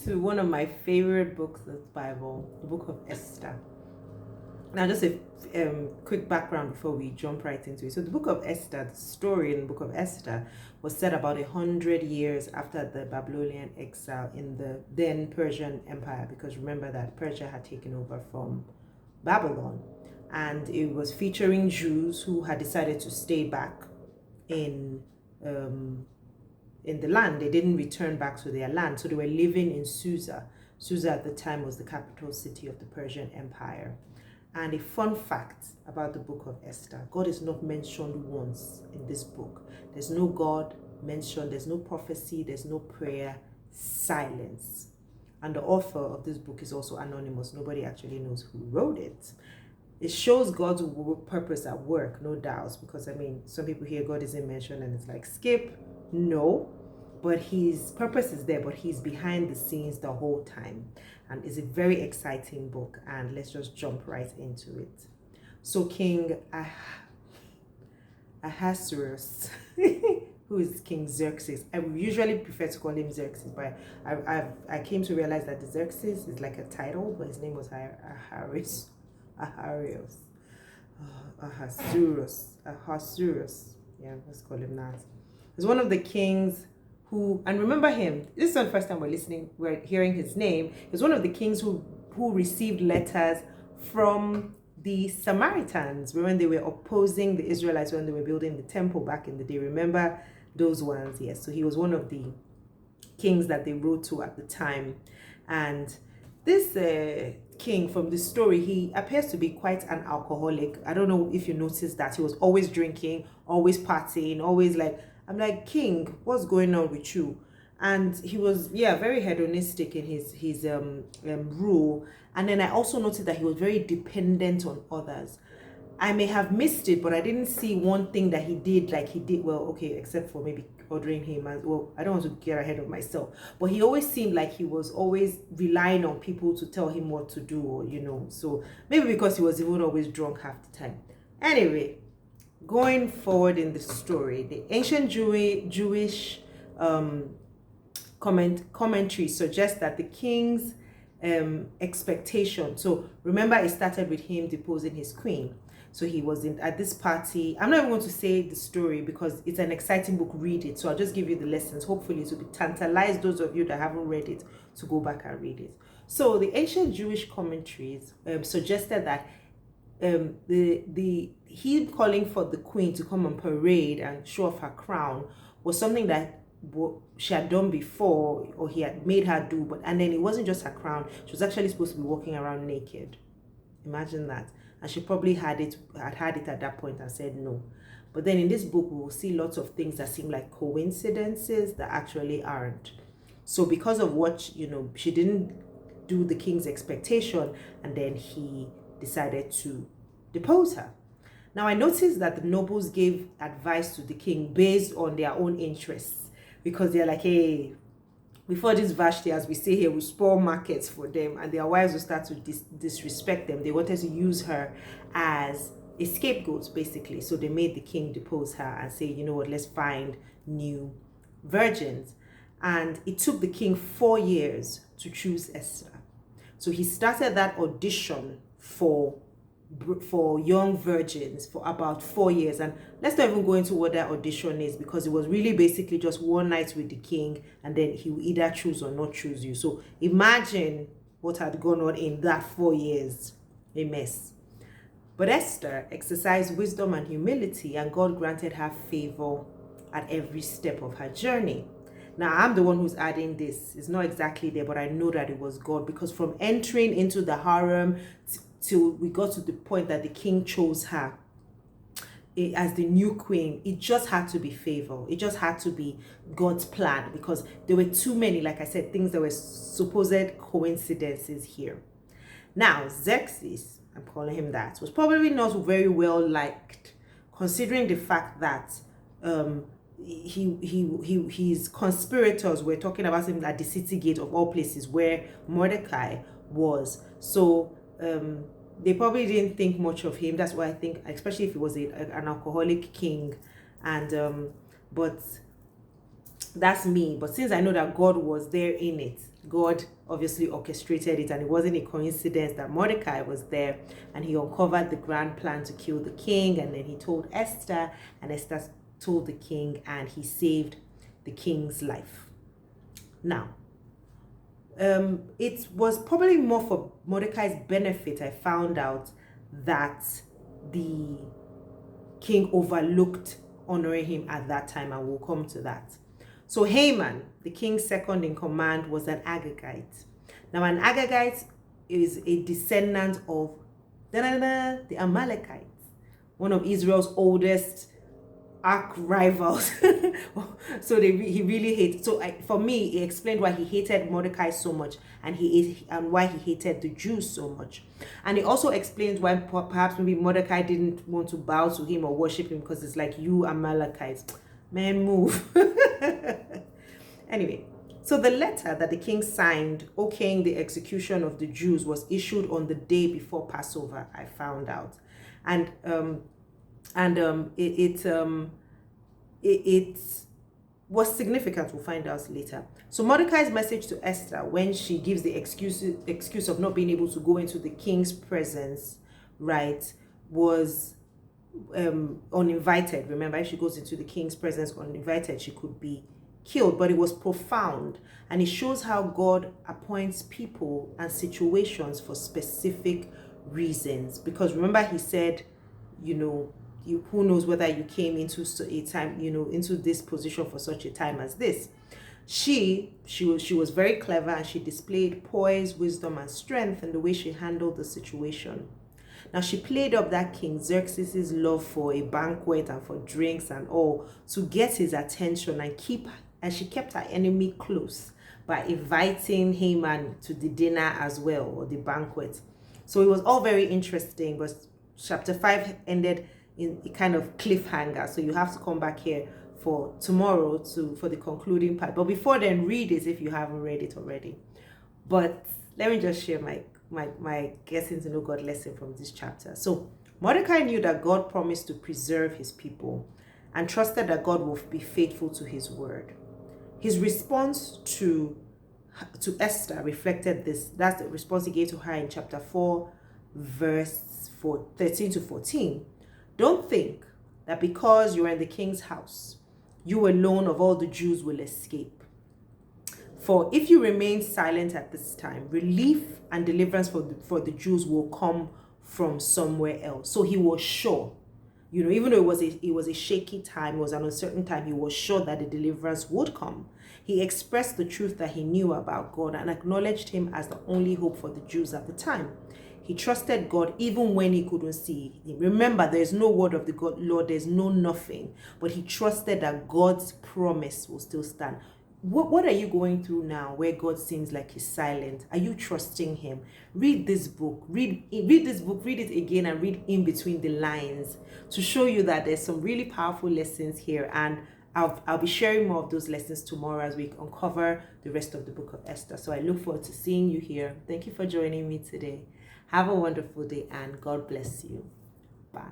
to one of my favorite books of the Bible, the book of Esther. Now, just a quick background before we jump right into it. So, the book of Esther, the story in the book of Esther, was set about 100 years after the Babylonian exile in the then Persian Empire, because remember that Persia had taken over from Babylon, and it was featuring Jews who had decided to stay back in the land. They didn't return back to their land, so they were living in Susa. Susa at the time was the capital city of the Persian Empire. And a fun fact about the book of Esther: God is not mentioned once in this book. There's no God mentioned, there's no prophecy, there's no prayer, silence. And the author of this book is also anonymous. Nobody actually knows who wrote it. It shows God's purpose at work, no doubt, because some people hear God isn't mentioned and it's like, skip. No, but his purpose is there, but he's behind the scenes the whole time. And it's a very exciting book, and let's just jump right into it. So King Ahasuerus, who is King Xerxes. I usually prefer to call him Xerxes, but I came to realize that the Xerxes is like a title, but his name was Ahasuerus. Ahasuerus. Yeah, let's call him that. He's one of the kings who, and remember him, this is not the first time we're hearing his name. He's one of the kings who received letters from the Samaritans when they were opposing the Israelites when they were building the temple back in the day. Remember those ones? Yes. So he was one of the kings that they wrote to at the time. And this king, from the story, he appears to be quite an alcoholic. I don't know if you noticed that. He was always drinking, always partying, always like, I'm like, King, what's going on with you? And he was, very hedonistic in his rule. And then I also noticed that he was very dependent on others. I may have missed it, but I didn't see one thing that he did like he did well, okay, except for maybe ordering him as well. I don't want to get ahead of myself, but he always seemed like he was always relying on people to tell him what to do, or so maybe because he was even always drunk half the time. Anyway, going forward in the story, the ancient Jewish commentary suggests that the king's expectation. So remember, it started with him deposing his queen. So he was at this party. I'm not even going to say the story because it's an exciting book. Read it. So I'll just give you the lessons. Hopefully it will tantalize those of you that haven't read it to go back and read it. So the ancient Jewish commentaries suggested that him calling for the queen to come on parade and show off her crown was something that she had done before, or he had made her do, and then it wasn't just her crown. She was actually supposed to be walking around naked. Imagine that. And she probably had it at that point and said no. But then in this book, we will see lots of things that seem like coincidences that actually aren't. So because of what, she didn't do the king's expectation, and then he decided to depose her. Now, I noticed that the nobles gave advice to the king based on their own interests, because they're like, hey, before this Vashti, as we say here, will spoil markets for them, and their wives will start to disrespect them. They wanted to use her as a scapegoat, basically. So they made the king depose her and say, you know what, let's find new virgins. And it took the king 4 years to choose Esther. So he started that audition for young virgins for about 4 years, and let's not even go into what that audition is, because it was really basically just one night with the king, and then he will either choose or not choose you. So imagine what had gone on in that 4 years. A mess. But Esther exercised wisdom and humility, and God granted her favor at every step of her journey. Now, I'm the one who's adding this. It's not exactly there, but I know that it was God, because from entering into the harem till we got to the point that the king chose her as the new queen, it just had to be favor. It just had to be God's plan, because there were too many, like I said, things that were supposed coincidences here. Now, Xerxes, I'm calling him that, was probably not very well liked, considering the fact that his conspirators were talking about him at the city gate of all places where Mordecai was. So they probably didn't think much of him. That's why I think, especially if he was an alcoholic king, and but that's me. But since I know that God was there in it, God obviously orchestrated it, and it wasn't a coincidence that Mordecai was there, and he uncovered the grand plan to kill the king, and then he told Esther, and Esther told the king, and he saved the king's life. Now, it was probably more for Mordecai's benefit, I found out, that the king overlooked honoring him at that time, and we'll come to that. So Haman, the king's second in command, was an Agagite. Now, an Agagite is a descendant of the Amalekites, one of Israel's oldest arch rivals. So he really hated. So for me, it explained why he hated Mordecai so much, and why he hated the Jews so much. And it also explains why perhaps maybe Mordecai didn't want to bow to him or worship him, because it's like, you Amalekites, man, move. Anyway, so the letter that the king signed okaying the execution of the Jews was issued on the day before Passover, I found out. And it was significant. We'll find out later. So Mordecai's message to Esther, when she gives the excuse of not being able to go into the king's presence, right, was uninvited. Remember, if she goes into the king's presence uninvited, she could be killed. But it was profound, and it shows how God appoints people and situations for specific reasons. Because remember, he said, who knows whether you came into a time, into this position for such a time as this. She was very clever, and she displayed poise, wisdom, and strength in the way she handled the situation. Now, she played up that King Xerxes' love for a banquet and for drinks and all to get his attention, and she kept her enemy close by inviting Haman to the dinner as well, or the banquet. So it was all very interesting, but chapter 5 ended in a kind of cliffhanger. So you have to come back here for tomorrow for the concluding part. But before then, read it if you haven't read it already. But let me just share my getting to know God lesson from this chapter. So Mordecai knew that God promised to preserve his people and trusted that God will be faithful to his word. His response to Esther reflected this. That's the response he gave to her in chapter 4, verse 13 to 14. Don't think that because you are in the king's house, you alone of all the Jews will escape. For if you remain silent at this time, relief and deliverance for the Jews will come from somewhere else. So he was sure, even though it was a shaky time, it was an uncertain time, he was sure that the deliverance would come. He expressed the truth that he knew about God and acknowledged him as the only hope for the Jews at the time. He trusted God even when he couldn't see him. Remember, there's no word of the God, Lord, there's no nothing. But he trusted that God's promise will still stand. What are you going through now where God seems like he's silent? Are you trusting him? Read this book. Read this book. Read it again and read in between the lines to show you that there's some really powerful lessons here. And I'll be sharing more of those lessons tomorrow as we uncover the rest of the book of Esther. So I look forward to seeing you here. Thank you for joining me today. Have a wonderful day and God bless you. Bye.